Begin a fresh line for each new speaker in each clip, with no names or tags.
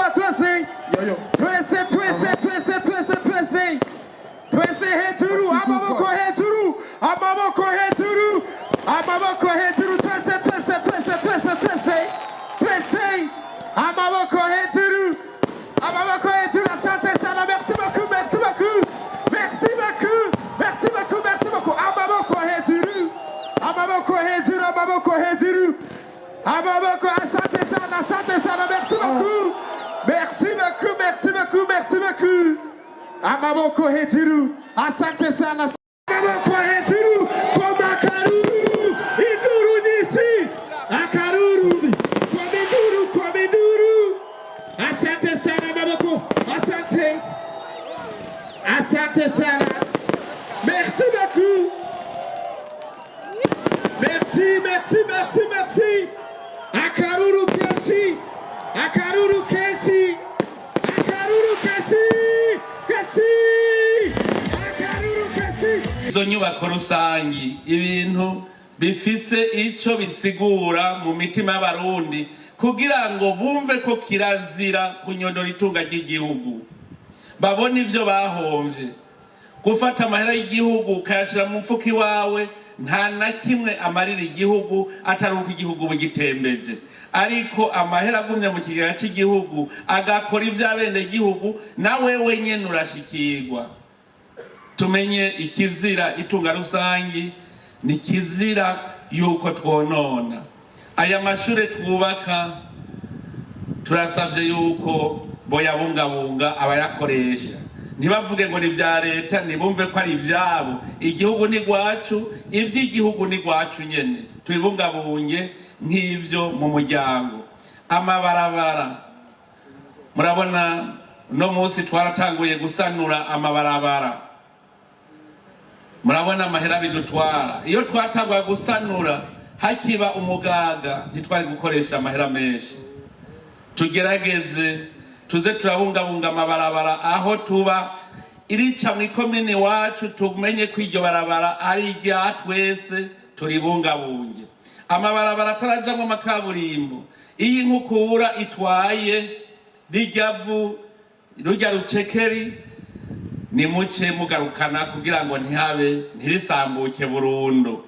Komba twese. Twese twese twese twese twese. Twese hejuru, amaboko hejuru. Amaboko hejuru. Amaboko hejuru twese twese twese twese twese. Twese. Amaboko hejuru. Amaboko hejuru. Asante sana. Merci beaucoup. Merci beaucoup. Merci beaucoup. Merci beaucoup. Merci beaucoup. Amaboko hejuru. Amaboko hejuru. Amaboko hejuru. Amaboko asante sana. Asante sana. Merci beaucoup. Merci beaucoup. Merci beaucoup. Merci beaucoup. Amaboko hejuru. Asante sana. Amaboko hejuru. Komba karuru. Iduru nisi. Akaruru. Komiduru. Komiduru. Asante sana Amaboko. Asante. Asante sana. Merci beaucoup. Merci, merci, merci, merci. Akaruru kesi. Akaruru kesi. Akaruru kesi. Kesi. Akaruru kesi.
Izo nyubako rusangi ibintu bifise ico bisigura mu mitima y'abarundi kugira ngo bumve ko kirazira kunyonora itunga ry'igihugu. Babona ivyo bahomvye. Gufata amahera y'igihugu ukayashira mu mfuki wawe nta na kimwe amarira igihugu atari uko igihugu bugitembeje. Ariko amahera agumye mu kigega cy'igihugu agakora ivy'abene igihugu na wewe nyene urashikirwa. Tumenye ikizira itunga rusangi ni kizira yuko twonona. Aya mashure twubaka turasavye yuko boyabungabunga abayakoresha. Ntibavuge ngo ni vya leta nibumve ko ari ivyabo. Igihugu ni gwacu, ivy'igihugu ni gwacu nyene. Tubibungabunge nk'ivyo mu muryango. Amabarabara murabona no munsi twaratanguye gusanura amabarabara. Murabona amahera bidutwara. Iyo twatangwa gusanura hakiba umugaga ntitwari gukoresha amahera menshi. Tugerageze tuze turabungabunga amabarabara aho tuba irica mu ikomine wacu tumenye ko iryo barabara ari irya twese turibungabunge. Amabarabara atarajamwo amakaburimbo iyi nkukura itwaye rijyavu rujya rucekeri ni muce mugarukana kugira ngo ntihabe ntirisambuke burundu.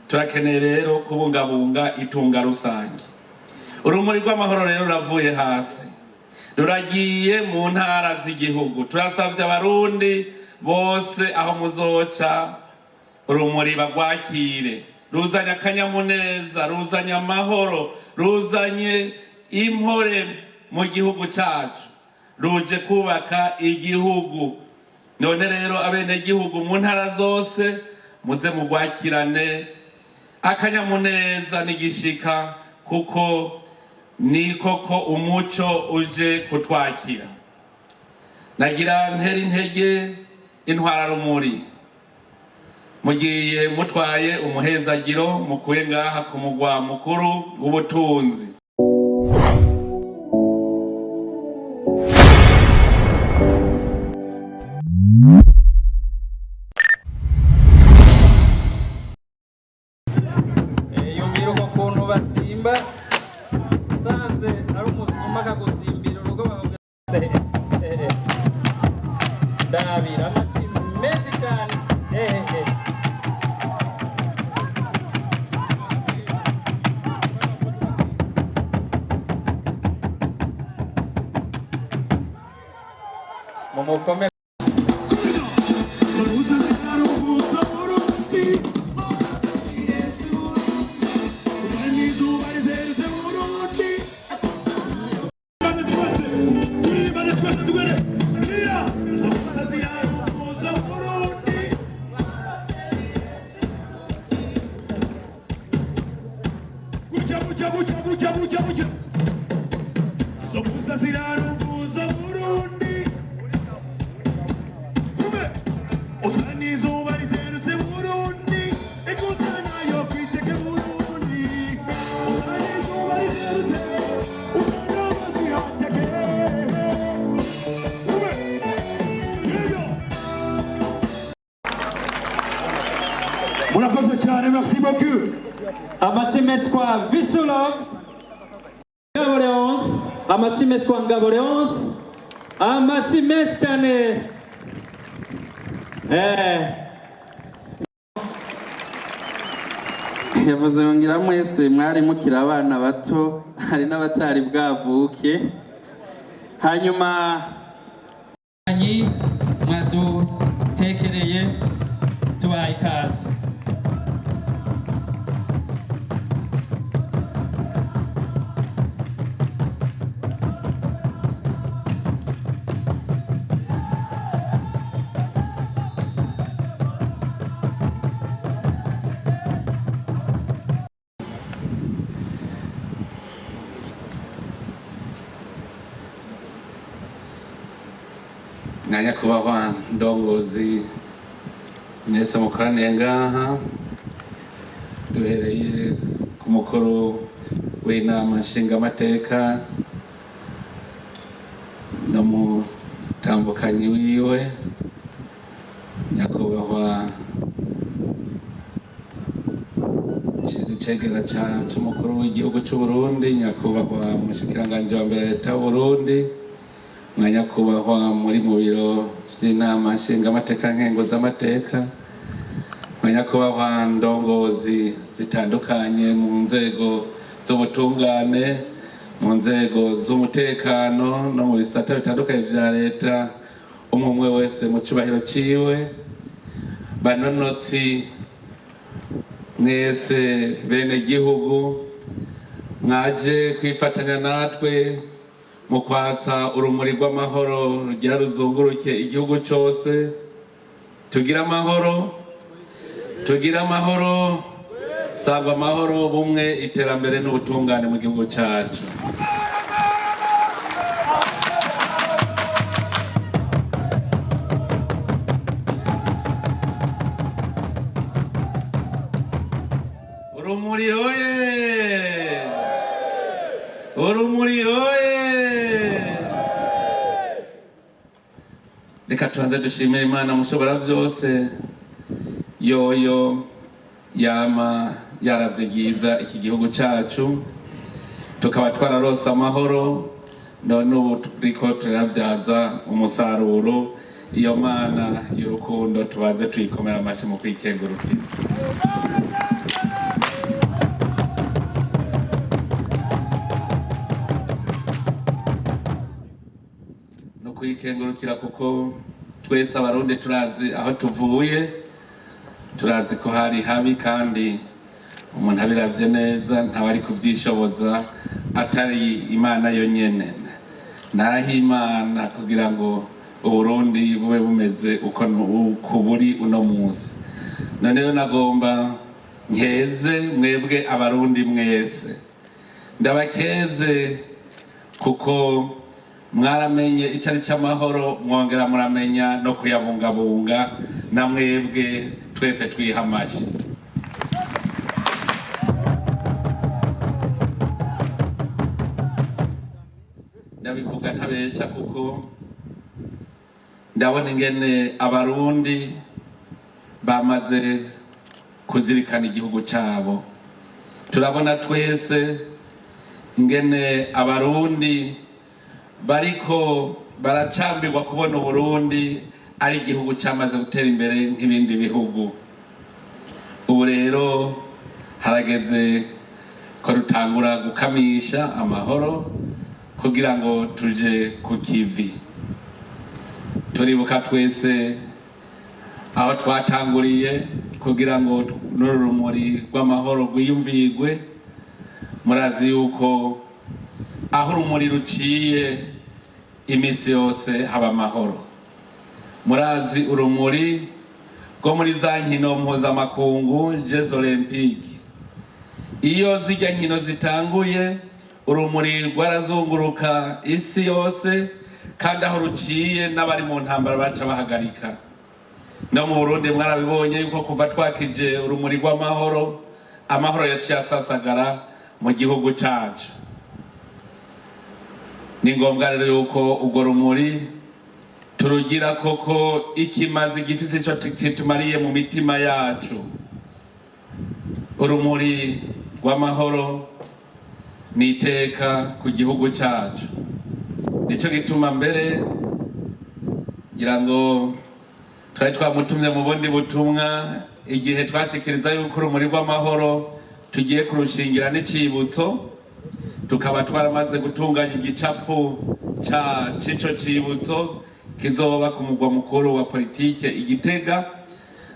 Turakeneye rero kubungabunga itunga rusange. Urumuri rw'amahoro rero ruravuye hasi ruragiye mu ntara z'igihugu. Turasavye abarundi bose aho muzoca urumuri bagwakire. Ruzanye akanyamuneza, ruzanye amahoro, ruzanye impore mu gihugu cacu, ruje kubaka igihugu. None rero abene igihugu mu ntara zose muze mugwakirane akanyamuneza n'igishika kuko ni koko umuco uje kutwakira. Nagira ntera intege intwara rumuri mugiye mutwaye umuhezagiro mukuye ngaha ku mugwa mukuru w'ubutunzi.
Yumvira ko kuntu basimba sanze ari umusuma kagusimbira urugo bavuga ndabira amashimwe menshi cyane mumukomere
Merci beaucoup.
Amashimwe kwa Visulov. amashyi menshi kwa Ngabo Leonce, amashyi menshi cyane.
yavuze ngira mwese mwari mukiri abana bato, hari n'abatari bwavuke. Hanyuma
mwadutekereye tubaye ikaze.
Nanya kubahwa ndongozi mwese mukoraniye ngaha, duhereye ku mukuru w'inama nshingamateka no mutambukanyi wiwe, nyakubahwa icegera c'umukuru w'igihugu c'u Burundi, nyakubahwa umushikiranganji wa mbere leta y'u Burundi, mwanyakubahwa muri mu biro vy'inama nshingamateka nkenguzamateka, mwanyakubahwa ndongozi zitandukanye mu nzego z'ubutungane, mu nzego z'umutekano no mu bisata bitandukanye vya leta, umwe wese mu cubahiro ciwe, banonotsi mwese bene gihugu mwaje kwifatanya natwe mu kwatsa urumuri rw'amahoro rugira ruzunguruke igihugu cyose. Tugira amahoro, tugira amahoro, sangwa amahoro, bumwe, iterambere n'ubutungane mu gihugu cyacu. Urumuri oye! Urumuri oye! Reka tuanze dushimira Imana mushobora vyose, yoyo yama yaravyigiza iki gihugu cacu, tukaba twararonse amahoro, none ubu turiko turavyaza umusaruro. Iyo Mana y'urukundo tubanze tuyikomera amashi mu kwikengurukira. Kwikengurukira kuko twese abarundi turazi aho tuvuye, turazi ko hari habi, kandi umuntu abiravye neza ntawari kuvyishoboza atari Imana yonyene. Naho Imana kugira ngo Uburundi bube bumeze uko buri uno musi. None nagomba nkeze mwebwe abarundi mwese, ndabakeze kuko mwaramenye icari c'amahoro, mwongera muramenya no kuyabungabunga, na mwebwe twese twiha amashi. Ndabivuga ntabesha kuko ndabona ingene abarundi bamaze kuzirikana igihugu cabo. Turabona twese ingene abarundi bariko baracambirwa kubona Uburundi ari igihugu cyamaze gutera imbere nk'ibindi bihugu. Ubu rero harageze ko rutangura gukamisha amahoro kugira ngo tuje ku kivi. Turibuka twese aho twatanguriye kugira ngo n'urumuri rw'amahoro rwiyumvigwe. Murazi yuko aho urumuri ruciye imisi yose haba amahoro. Murazi urumuri rwo muri za nkino mpuzamakungu Jeux Olympiques, iyo zijya nkino zitanguye urumuri rwarazunguruka isi yose, kandi aho ruciye n'abari mu ntambara baca bahagarika. No mu Burundi mwarabibonye yuko kuva twakije urumuri rw'amahoro, amahoro yaciye asasagara mu gihugu cyacu. Ni ngombwa rero yuko urwo rumuri turugira koko ikimazi gifise ico kitumariye mu mitima yacu. Urumuri rw'amahoro ni iteka ku gihugu cyacu. nico gituma mbere ngira ngo twari twamutumye mu bundi butumwa igihe twashikiriza yuko urumuri rw'amahoro tugiye kurushingira n'icibutso tukaba twaramaze gutunganya igicapo c'ico cibutso kizoba ku mugwa mukuru wa politike Igitega.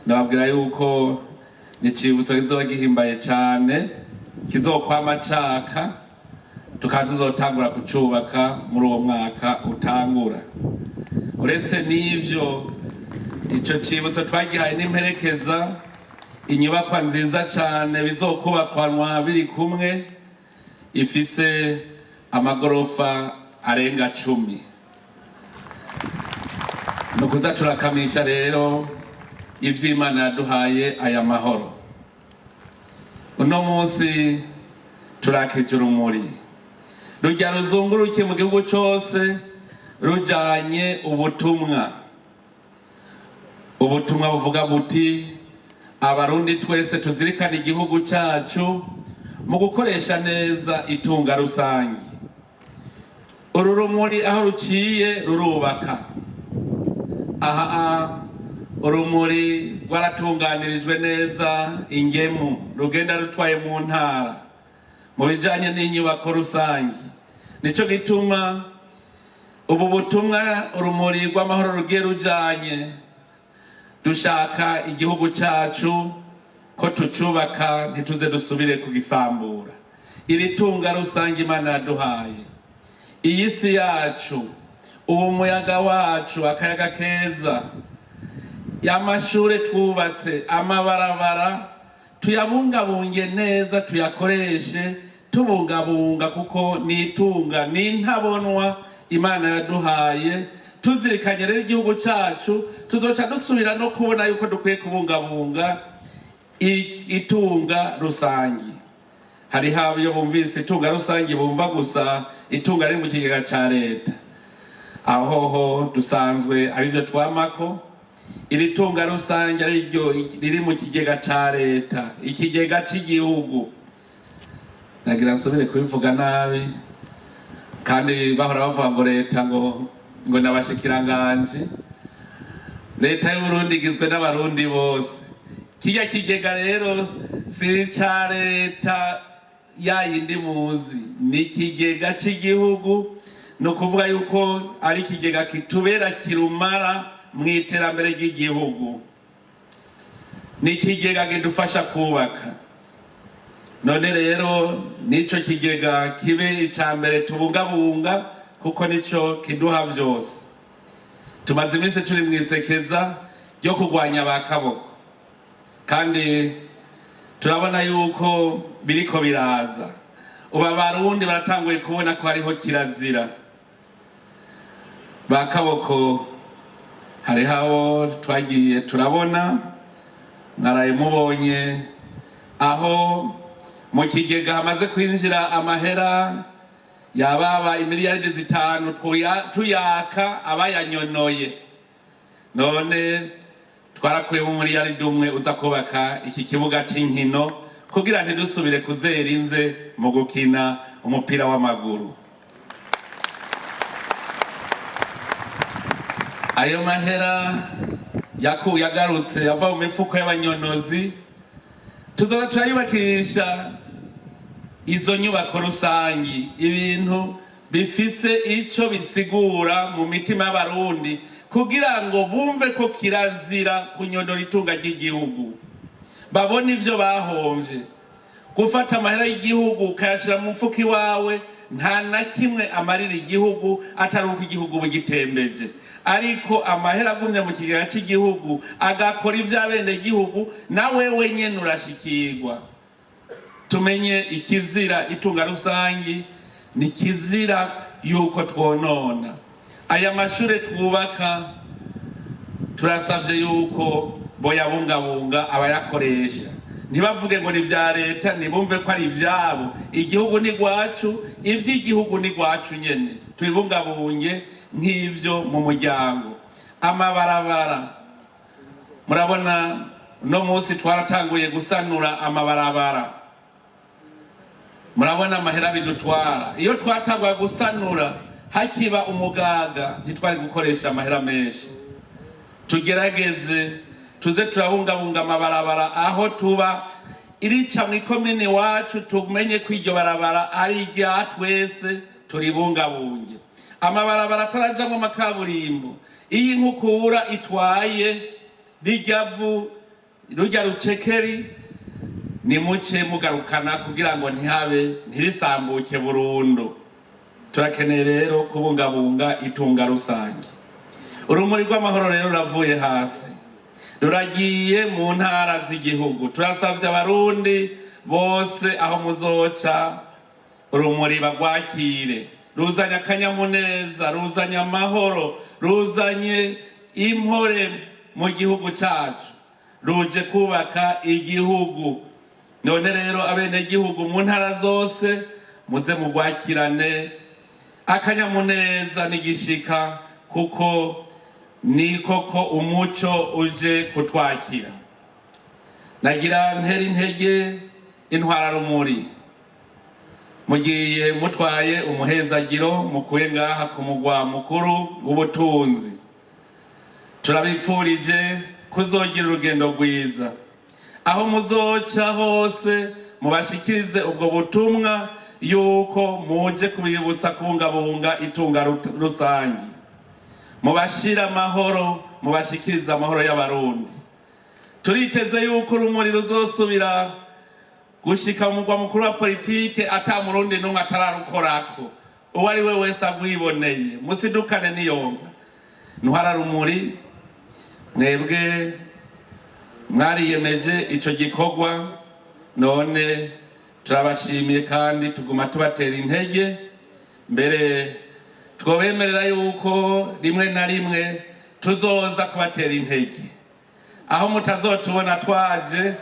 Nababwira yuko n'icibutso kizoba gihimbaye cane kizokwama caka, tukaba tuzotangura kucubaka muri uwo mwaka utangura. Uretse n'ivyo, ico cibutso twagihaye n'imperekeza inyubakwa nziza cane bizokubakwanwa biri kumwe, ifise amagorofa arenga 10. Nukuza turakamisha rero ivy'Imana yaduhaye aya mahoro. Uno munsi turakije urumuri rujya ruzunguruke mu gihugu cose rujanye ubutumwa buvuga buti abarundi twese tuzirikana igihugu cyacu mu gukoresha neza itunga rusangi. Uru rumuri aho ruciye rurubaka. Urumuri rwaratunganirijwe neza ingemu rugenda rutwaye mu ntara mu bijanye n'inyubako rusangi. Nico gituma ubu butumwa urumuri rw'amahoro rugiye rujanye dushaka igihugu cyacu ko tucubaka ntituze dusubire kugisambura. Iri tunga rusangi Imana yaduhaye, iyi si yacu, uwo muyaga wacu, akayaga keza, y'amashure twubatse, amabarabara tuyabungabunge neza, tuyakoreshe tubungabunga kuko nitunga n'intabonwa Imana yaduhaye. Tuzirikanye rero igihugu cyacu tuzoca dusubira no kubona yuko dukwiye kubungabunga itunga rusangi. Hari habo bumvise itunga rusangi bumva gusa itunga riri mu kigega ca leta, ahoho dusanzwe arivyo twamako. Iri tunga rusangi ariryo riri mu kigega ca leta, ikigega c'igihugu. Nagira nsubire kubivuga nabi kandi bahora bavuga ngo leta ngo nabashikiranganje. Leta y'u Burundi igizwe n'abarundi bose. Kijya kigega rero si ca leta yayindi muzi, ni ikigega c'igihugu. No kuvuga yuko ari ikigega kitubera kirumara mu iterambere ry'igihugu. Ni ikigega kidufasha kubaka. None rero nico kigega kibe icambere tubungabunga kuko nico kiduha vyose. Tumaze iminsi turi mwisekeza ryo kurwanya abakaboko, kandi turabona yuko biriko biraza. Ubu abarundi baratanguye kubona ko hariho kirazira. Bakaboko hari habo twagiye turabona, mwaraye mubonye aho mu kigega hamaze kwinjira amahera yababa imiliyaridi 5 tuyaka abayanyonoye. None twarakuye mu miliyaridi 1 uza kubaka iki kibuga c'inkino kugira ntidusubire kuzera inze mu gukina umupira w'amaguru. Ayo mahera yagarutse ava mu mifuko y'abanyonozi, tuzoba turayubakisha izo nyubako rusangi, ibintu bifise ico bisigura mu mitima y'abarundi kugira ngo bumve ko kirazira kunyonora itunga ry'igihugu. Babona ivyo bahomvye. Gufata amahera y'igihugu ukayashira mu mfuko iwawe nta na kimwe amarira igihugu atari uko igihugu bugitembeje. Ariko amahera agumye mu kigega cy'igihugu agakora ivy'abene igihugu, na wewe nyene urashikirwa. Tumenye ikizira itunga rusangi ni kizira yuko twonona. Aya mashure twubaka turasavye yuko boyabungabunga abayakoresha. Ntibavuge ngo ni vya leta, nibumve ko ari ivyabo. Igihugu ni gwacu, ivy'igihugu ni gwacu nyene. Tubibungabunge nk'ivyo mu muryango. Amabarabara, murabona no munsi twaratanguye gusanura amabarabara. Murabona amahera bidutwara. Iyo twatangwa gusanura hakiba umugaga ntitwari gukoresha amahera menshi. Tugerageze tuze turabungabunga amabarabara aho tuba, irica mu ikomine wacu tumenye ko iryo barabara ari irya twese turibungabunge. Amabarabara atarajamwo amakaburimbo, iyi nkukura itwaye rijyavu rujya rucekeri ni muce mugarukana kugira ngo ntirisambuke burundu. Turakeneye rero kubungabunga itunga rusange. Urumuri rw'amahoro rero ruravuye hasi, ruragiye mu ntara z'igihugu. Turasavye abarundi bose aho muzoca urumuri bagwakire, ruzanye akanyamuneza, ruzanye amahoro, ruzanye impore mu gihugu cacu, ruje kubaka igihugu. None rero abenegihugu mu ntara zose muze mugwakirane akanyamuneza n'igishika, kuko ni koko umuco uje kutwakira. Nagira ntera intege intwara rumuri, mugiye mutwaye umuhezagiro mukuye ngaha ku mugwa mukuru w'ubutunzi. Turabipfurije kuzogira urugendo rwiza, aho muzoca hose mubashikirize ubwo butumwa yuko muje kubibutsa kubungabunga itunga rusangi, mubashira amahoro, mubashikiriza amahoro y'abarundi. Turiteze yuko urumuri ruzosubira gushika mu mugwa mukuru wa politike ata murundi n'umwe atararukorako, uwo ari we wese agwiboneye. Musidukane niyonga. Ntwara rumuri, mwebwe mwariyemeje ico gikorwa, none turabashimiye kandi tuguma tubatera intege. Mbere twobemerera yuko rimwe na rimwe tuzoza kubatera intege aho mutazotubona twaje.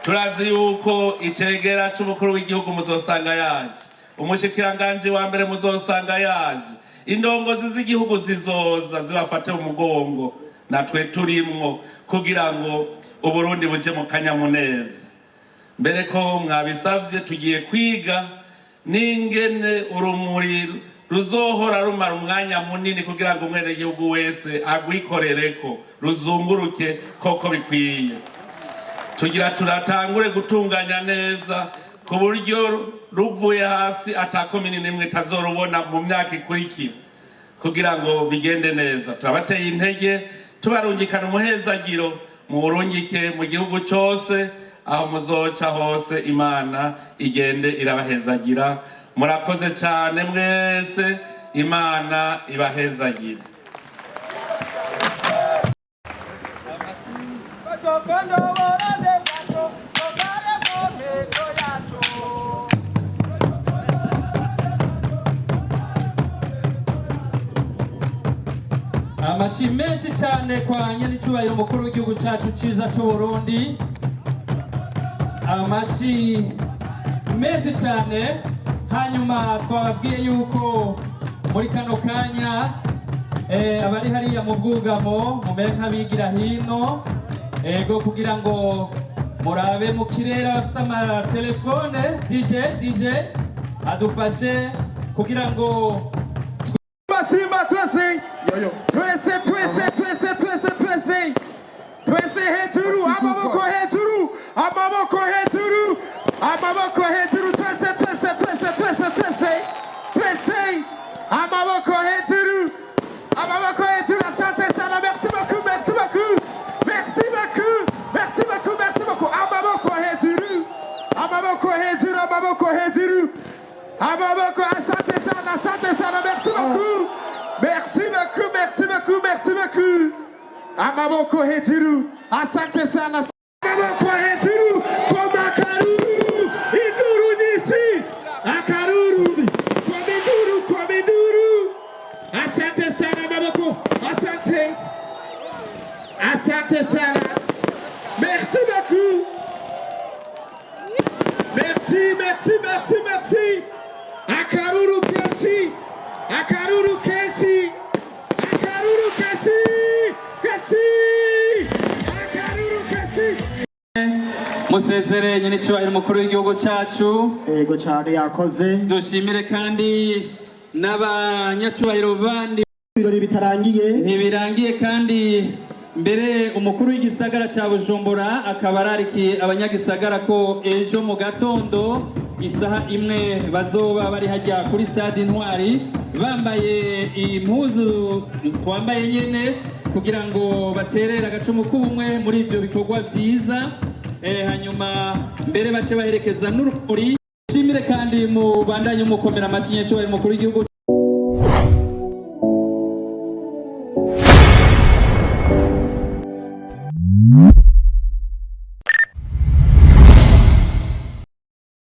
Turazi yuko icegera c'umukuru w'igihugu muzosanga yaje, umushikiranganje wa mbere muzosanga yaje, indongozi z'igihugu zizoza zibafate mu mugongo, natwe turimwo kugira ngo Uburundi buje mu kanyamuneza. Mbere ko mwabisavye tugiye kwiga n'ingene urumuri ruzohora rumara umwanya munini kugira ngo umwene gihugu wese agwikorereko, ruzunguruke koko bikwiye. Tugira turatangure gutunganya neza ku buryo ruvuye hasi atakomini nimwe tazorubona mu myaka ikurikira, kugira ngo bigende neza. Turabateye intege, tubarungikana umuhezagiro, murungike mu gihugu cyose, aho muzoca hose Imana igende irabahezagira. Murakoze cyane mwese, Imana ibahezagira.
Amashi menshi cyane kwa nyene cyubahiro mukuru w'igihugu cyacu ciza cy'u Burundi. Amashi menshi cyane. Hanyuma twababwiye yuko muri kano kanya abari hariya mu bwugamo mumere nk'abigira hino, ego kugira ngo murabe mu kirere bafise amatelefone. DJ adufashe kugira ngo
Simba twese hejuru, amaboko hejuru, amaboko hejuru, amaboko hejuru, twese amaboko hejuru, amaboko hejuru. Asante sana, merci beaucoup, merci beaucoup, merci beaucoup, merci beaucoup, merci beaucoup. Amaboko hejuru, amaboko hejuru, amaboko hejuru, amaboko. Asante sana, merci beaucoup, merci beaucoup, merci beaucoup, merci beaucoup. Amaboko hejuru, asante sana. Amaboko hejuru, kwa makaruru, iduru nisi, akaruru, kwa miduru. Asante sana amaboko, asante sana. Merci beaucoup. Merci. Akaruru kesi.
Musezere nyene cyubahiro mukuru w'igihugu cyacu.
Ego cyane yakoze.
Dushimire kandi n'abanyacyubahiro bandi
ibirori bitarangiye
ntibirangiye kandi mbere umukuru w'igisagara ca Bujumbura akaba ararikiye abanyagisagara ko ejo mu gatondo isaha imwe bazoba bari hajya kuri stade Intwari bambaye impuzu twambaye nyene kugira ngo baterere agacumu k'ubumwe muri ivyo bikorwa vyiza hanyuma mbere bace baherekeza n'urumuri shimire kandi mu bandanye mukomera amashyi cy'umukuru w'igihugu